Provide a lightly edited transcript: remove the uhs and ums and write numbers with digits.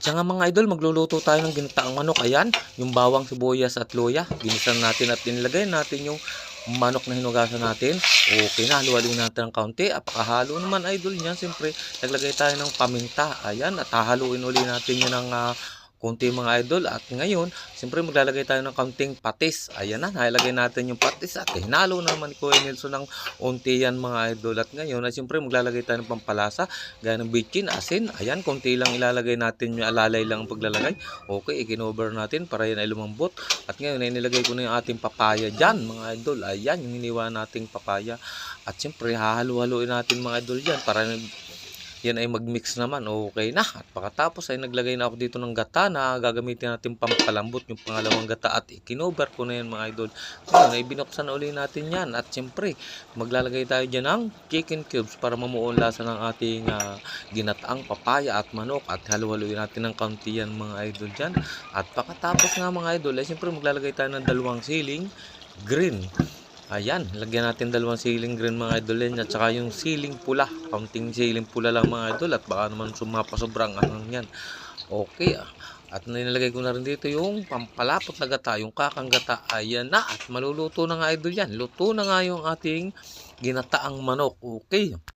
At siya nga mga idol, magluluto tayo ng ginataang manok. Ayan, yung bawang, sibuyas at luya. Ginisan natin at inilagay natin yung manok na hinugasan natin. Okay na, halu-haluin natin ng kaunti. Apakahalo naman idol niyan. Siyempre, naglagay tayo ng paminta. Ayan, at hahaluin uli natin yan ng konti mga idol. At ngayon, siyempre maglalagay tayo ng kaunting patis. Ayan na, nalagay natin yung patis at hinalo naman ni Kuya Nelson ng unti yan mga idol. At ngayon, ay siyempre maglalagay tayo ng pampalasa, gaya ng bitchin, asin. Ayan, konti lang ilalagay natin, yung alalay lang ang paglalagay. Okay, ikinover natin para yan ay lumambot. At ngayon, ay nilagay ko na yung ating papaya dyan mga idol. Ayan, yung hiniwa nating papaya. At siyempre, hahalu-haluin natin mga idol dyan para yan ay mag-mix naman. Okay na. At pagkatapos ay naglagay na ako dito ng gata na gagamitin natin pampalambot, yung pangalawang gata, at ikinover ko na yan mga idol. Ngayon ay binuksan na uli natin yan. At siyempre maglalagay tayo dyan ng chicken cubes para mamuo ang lasa ng ating ginataang papaya at manok. At halu-haluin natin ng kaunti yan mga idol dyan. At pagkatapos nga mga idol ay siyempre maglalagay tayo ng dalawang siling green. Ayan, lagyan natin dalawang siling green mga idol yan, at saka yung siling pula, kaunting siling pula lang mga idol, at baka naman sumapasobrang angang yan. Okay, at nilagay ko na rin dito yung pampalapot na gata, yung kakang gata. Ayan na, at maluluto na nga idol yan. Luto na nga yung ating ginataang manok. Okay.